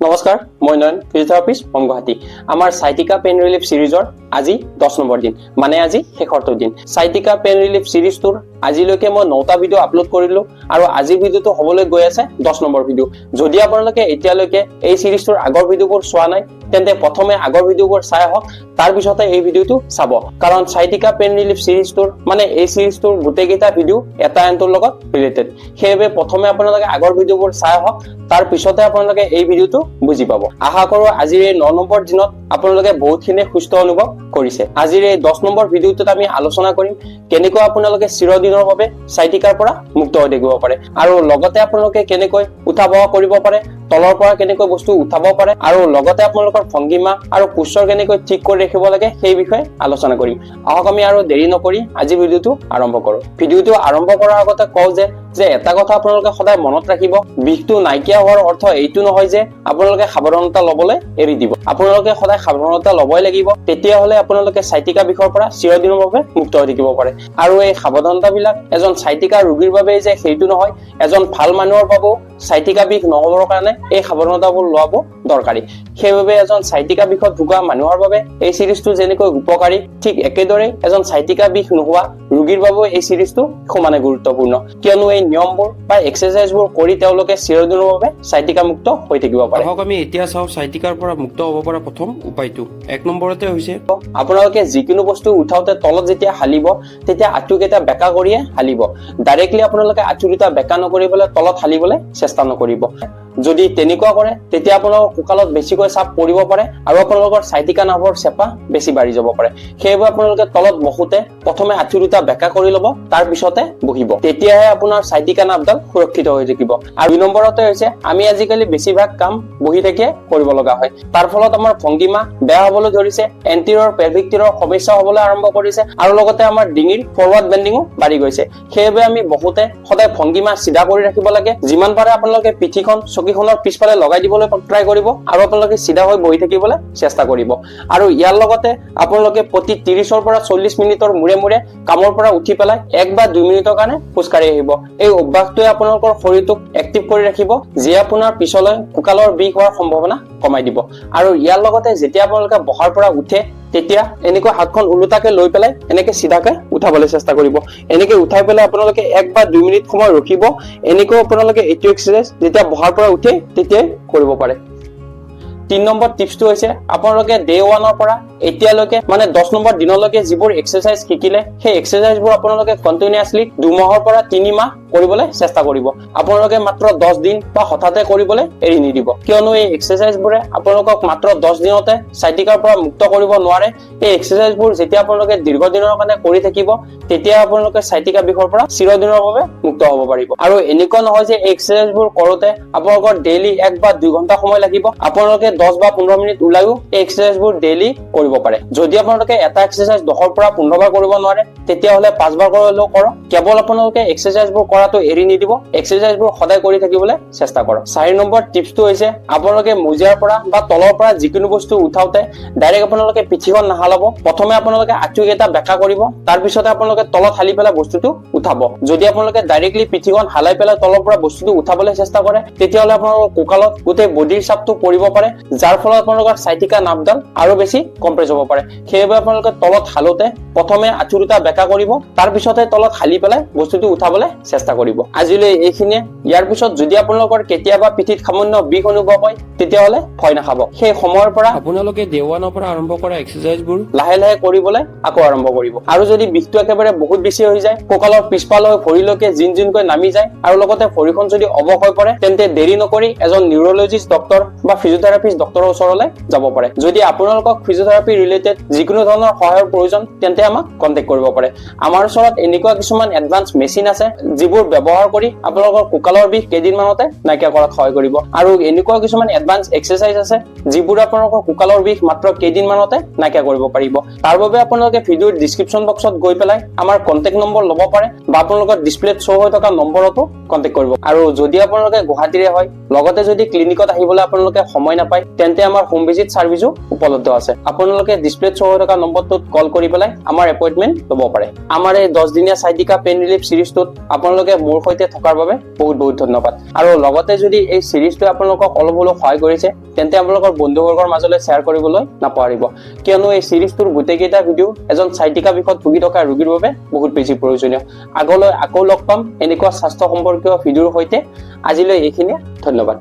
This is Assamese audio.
নমস্কাৰ, মই নয়ন, ফিজিঅথেৰাপিষ্ট ফ্ৰম গুৱাহাটী। আমাৰ সাইটিকা পেইন ৰিলিফ সিৰিজৰ আজি 10 নম্বৰ দিন, মানে আজি শেষৰটো দিন। সাইটিকা পেইন ৰিলিফ সিৰিজটোৰ আজিলৈকে মই 9টা ভিডিঅ' আপলোড কৰিলো আৰু আজিৰ ভিডিঅ'টো হ'বলৈ গৈ আছে 10 নম্বৰ ভিডিঅ'। যদি আপোনালোকে এতিয়ালৈকে এই সিৰিজটোৰ আগৰ ভিডিঅ'বোৰ চোৱা নাই, তেন্তে প্ৰথমে আগৰ ভিডিঅ'বোৰ চাই আহক, তাৰ পিছতে এই ভিডিঅ'টো চাব। কাৰণ সাইটিকা পেইন ৰিলিফ সিৰিজটোৰ মানে এই সিৰিজটোৰ গোটেইকেইটা ভিডিঅ' এটা আনটোৰ লগত ৰিলেটেড। সেইবাবে প্ৰথমে আপোনালোকে আগৰ ভিডিঅ'বোৰ চাই আহক, তাৰ পিছতে আপোনালোকে এই ভিডিঅ'টো বুজি পাব। আশা কৰো আজিৰ এই 9 নম্বৰ দিনত আপোনালোকে বহুতখিনি সুস্থ অনুভৱ কৰিছে। আজিৰ এই 10 নম্বৰ ভিডিঅ'টোত আমি আলোচনা কৰিম কেনেকৈ আপোনালোকে চিৰদিনৰ বাবে সাইটিকাৰ পৰা মুক্ত হৈ থাকিব পাৰে, আৰু লগতে আপোনালোকে কেনেকৈ উঠা বহা কৰিব পাৰে, তলৰ পৰা কেনেকৈ বস্তু উঠাব পাৰে, আৰু লগতে আপোনালোকৰ ভংগিমা আৰু পোশ্চাৰ কেনেকৈ ঠিক কৰি ৰাখিব লাগে সেই বিষয়ে আলোচনা কৰিম। আহক আমি আৰু দেৰি নকৰি আজি ভিডিঅ'টো আৰম্ভ কৰো। ভিডিঅ'টো আৰম্ভ কৰাৰ আগতে কওঁ যে এটা কথা আপোনালোকে সদায় মনত ৰাখিব, বিষটো নাইকিয়া হোৱাৰ অৰ্থ এইটো নহয় যে আপোনালোকে সাৱধানতা ল'বলৈ এৰি দিব। আপোনালোকে সদায় সাৱধানতা ল'বই লাগিব, তেতিয়াহ'লে আপোনালোকে সাইটিকা বিষৰ পৰা চিৰদিনৰ বাবে মুক্ত হৈ থাকিব পাৰে। আৰু এই সাৱধানতাবিলাক এজন সাইটিকা ৰোগীৰ বাবে যে সেইটো নহয়, এজন ভাল মানুহৰ বাবেও সাইটিকা বিষ নহবৰ কাৰণে এই সাৱধানতাবোৰ লোৱাটো দৰকাৰী। সেইবাবে এজন সাইটিকা বিষত ভোগা মানুহৰ বাবে এই সিৰিজটো যেনেকৈ উপকাৰী, ঠিক একেদৰে এজন সাইটিকা বিষ নোহোৱা ৰোগীৰ বাবেও এই সিৰিজটো সমানে গুৰুত্বপূৰ্ণ, কিয়নো এই নিয়মবোৰ বা এক্সাৰচাইজবোৰ কৰি তেওঁলোকে চিৰদিনৰ বাবে সাইটিকা মুক্ত হৈ থাকিব পাৰে। আহক আমি এতিয়া চাওঁ সাইটিকাৰ পৰা মুক্ত হ'ব পৰা প্ৰথম উপায়টো। 1 নম্বৰতে হৈছে আপোনালোকে যিকোনো বস্তু উঠাওতে তলত যেতিয়া হালিব, তেতিয়া আঁঠুকেইটা বেকা কৰিয়ে হালিব। ডাইৰেক্টলি আপোনালোকে আঁঠু দুটা বেকা নকৰিবলৈ তলত হালিবলৈ চেষ্টা নকৰিব। যদি তেনেকুৱা কৰে তেতিয়া আপোনালোকৰ কঁকালত বেছিকৈ চাপ পৰিব পাৰে আৰু আপোনালোকৰ সাইটিকা নাৰ্ভৰ চেপা বেছি বাঢ়ি যাব পাৰে। সেইবাবে আপোনালোকে তলত বহোতে প্ৰথমে আঁঠু দুটা বেকা কৰি ল'ব, তাৰ পিছতে বহিব, তেতিয়াহে আপোনাৰ সাইটিকা নাৰ্ভডাল সুৰক্ষিত হৈ থাকিব। আৰু 2 নম্বৰতে হৈছে আমি আজিকালি বেছিভাগ কাম বহি থাকিয়ে কৰিব লগা হয়। তাৰ ফলত আমাৰ ভংগিমা বেয়া হ'বলৈ ধৰিছে, এন্টিৰিয়ৰ পেলভিক টিৰৰ সমস্যা হ'বলৈ আৰম্ভ কৰিছে, আৰু লগতে আমাৰ ডিঙিৰ ফৰৱাৰ্ড বেণ্ডিঙো বাঢ়ি গৈছে। সেইবাবে আমি বহুতে সদায় ভংগিমা চিধা কৰি ৰাখিব লাগে। যিমান পাৰে আপোনালোকে পিঠিখন চকীখনৰ পিছফালে লগাই দিবলৈ ট্ৰাই কৰিব, আৰু আপোনালোকে চিধা হৈ বহি থাকিবলৈ চেষ্টা কৰিব। আৰু ইয়াৰ লগতে আপোনালোকে প্ৰতি 30ৰ পৰা 40 মিনিটৰ মূৰে মূৰে কামৰ পৰা উঠি পেলাই 1 বা 2 মিনিটৰ কাৰণে খোজকাঢ়ি আহিব। এই অভ্যাসটোৱে আপোনালোকৰ শৰীৰটোক এক্টিভ কৰি ৰাখিব, যিয়ে আপোনাৰ পিছলৈ কঁকালৰ বিষ হোৱাৰ সম্ভাৱনা কমাই দিব। আৰু ইয়াৰ লগতে যেতিয়া আপোনালোকে বহাৰ পৰা উঠে, তেতিয়া এনেকৈ হাতখন ওলোটাকে লৈ পেলাই এনেকে চিধাকে উঠাবলৈ চেষ্টা কৰিব। এনেকে উঠাই পেলাই আপোনালোকে 1 বা 2 মিনিট সময় ৰখিব। এনেকৈ আপোনালোকে এইটো এক্সাৰচাইজ যেতিয়া বহাৰ পৰা উঠে তেতিয়াই কৰিব পাৰে। 3 নম্বৰ টিপছটো হৈছে আপোনালোকে ডে 1ৰ পৰা এতিয়ালৈকে মানে 10 নম্বৰ দিনলৈকে যিবোৰ এক্সাৰচাইজ শিকিলে, সেই এক্সাৰচাইজবোৰ আপোনালোকে কন্টিনিউয়াছলি 2 মাহৰ পৰা 3 মাহ কৰিবলৈ চেষ্টা কৰিব। আপোনালোকে মাত্ৰ 10 দিন বা হঠাতে কৰিবলৈ এৰি নিদিব, কিয়নো এই এক্সাৰচাইজবোৰে আপোনালোকক মাত্ৰ 10 দিনতে সাইটিকাৰ পৰা মুক্ত কৰিব নোৱাৰে। এই এক্সাৰচাইজবোৰ যেতিয়া আপোনালোকে দীৰ্ঘদিনৰ কাৰণে কৰি থাকিব, তেতিয়া আপোনালোকে সাইটিকা বিষৰ পৰা চিৰদিনৰ বাবে মুক্ত হ'ব পাৰিব। আৰু এনেকুৱা নহয় যে এই এক্সাৰচাইজবোৰ কৰোতে আপোনালোকৰ ডেইলি 1 বা 2 ঘণ্টা সময় লাগিব। আপোনালোকে 10 বা 15 মিনিট ওলাইও এই এক্সাৰচাইজবোৰ ডেইলি কৰিব পাৰে। যদি আপোনালোকে এটা এক্সাৰচাইজ 10ৰ পৰা 15 বাৰ কৰিব নোৱাৰে, তেতিয়াহ'লে 5 বাৰ কৰিলেও কৰক। কেৱল আপোনালোকে এক্সাৰচাইজবোৰ কৰাটো এৰি নিদিব, এক্সাৰচাইজবোৰ সদায় কৰি থাকিবলৈ চেষ্টা কৰক। 4 নম্বৰ টিপছটো হৈছে আপোনালোকে মজিয়াৰ পৰা বা তলৰ পৰা যিকোনো বস্তু উঠাওতে ডাইৰেক্ট আপোনালোকে পিঠিখন নাহালাব। প্ৰথমে আপোনালোকে আঁঠুকেইটা বেকা কৰিব, তাৰ পিছতে আপোনালোকে তলত হালি পেলাই বস্তুটো উঠাব। যদি আপোনালোকে ডাইৰেক্টলি পিঠিখন হালাই পেলাই তলৰ পৰা বস্তুটো উঠাবলৈ চেষ্টা কৰে, তেতিয়াহ'লে আপোনালোকৰ কঁকালত গোটেই বডিৰ চাপটো পৰিব পাৰে, যাৰ ফলত আপোনালোকৰ সাইটিকা নাৰ্ভডাল আৰু বেছি কম্প্ৰেছ হ'ব পাৰে। সেইবাবে আপোনালোকে তলত হালোতে প্ৰথমে আঁঠু দুটা বেকা কৰিব, তাৰ পিছতে তলত হালি পেলাই বস্তুটো উঠাবলৈ চেষ্টা কৰিব। আজিলৈ এইখিনিয়ে। ইয়াৰ পিছত যদি আপোনালোকৰ কেতিয়াবা পিঠিত সামান্য বিষ অনুভৱ হয়, তেতিয়াহ'লে ভয় নাখাব। সেই সময়ৰ পৰা আপোনালোকে ডে 1ৰ পৰা আৰম্ভ কৰা এক্সাৰচাইজবোৰ লাহে লাহে কৰিবলৈ আকৌ আৰম্ভ কৰিব। আৰু যদি বিষটো একেবাৰে বহুত বেছি হৈ যায়, কঁকালৰ পিছফালৰ ভৰিলৈকে জিনকৈ নামি যায়, আৰু লগতে ভৰিখন যদি অৱশ হৈ পৰে, তেন্তে দেৰি নকৰি এজন নিউৰলজিষ্ট ডক্তৰ বা ফিজিঅথেৰাপিষ্ট ডক্তৰৰ ওচৰলৈ যাব পাৰে। যদি আপোনালোকক ফিজিঅথেৰাপি ৰিলেটেড যিকোনো ধৰণৰ সহায়ৰ প্ৰয়োজন, তেন্তে আমাক কণ্টেক্ট কৰিব পাৰে। আমাৰ ওচৰত এনেকুৱা কিছুমান এডভান্স মেচিন আছে, যিবোৰ ব্যৱহাৰ কৰি আপোনালোকৰ কঁকালৰ বিষ কেইদিনমানতে নাইকিয়া কৰাত সহায় কৰিব। আৰু এনেকুৱা কিছুমান এডভান্স এক্সাৰচাইজ আছে, যিবোৰ আপোনালোকৰ কঁকালৰ বিষ মাত্ৰ কেইদিনমানতে নাইকিয়া কৰিব পাৰিব। তাৰ বাবে আপোনালোকে ভিডিঅ'ৰ ডিছক্ৰিপশ্যন বক্সত গৈ পেলাই আমাৰ কণ্টেক্ট নম্বৰ ল'ব পাৰে, বা আপোনালোকৰ ডিছপ্লেত শ্ব' হৈ থকা নম্বৰতো কণ্টেক্ট কৰিব। আৰু যদি আপোনালোকে গুৱাহাটীৰে হয়, লগতে যদি ক্লিনিকত আহিবলৈ আপোনালোকে সময় নাপায়, তেন্তে আমাৰ হোম ভিজিট চাৰ্ভিছো উপলব্ধ আছে। আপোনালোকে আপোনালোকে ডিসপ্লেত শ্ব হৈ থকা নম্বৰটোত কল কৰি পেলাই আমাৰ এপইন্টমেন্ট ল'ব পাৰে। আমাৰ এই 10 দিনীয়া সাইটিকা পেইন ৰিলিফ সিৰিজটোত আপোনালোকে মোৰ সৈতে থকাৰ বাবে বহুত বহুত ধন্যবাদ। আৰু লগতে যদি এই সিৰিজটোৱে আপোনালোকক অলপ হলেও সহায় কৰিছে তেন্তে আপোনালোকৰ বন্ধুবৰ্গৰ মাজলৈ শ্বেয়াৰ কৰিবলৈ নাপাহৰিব, কিয়নো এই সিৰিজটোৰ গোটেইকেইটা ভিডিঅ' এজন সাইটিকা বিষয়ত ভুগি থকা ৰোগীৰ বাবে বহুত বেছি প্ৰয়োজনীয়। আগলৈ আকৌ লগ পাম এনেকুৱা স্বাস্থ্য সম্পৰ্কীয় ভিডিঅ'ৰ সৈতে। আজিলৈ এইখিনিয়ে, ধন্যবাদ।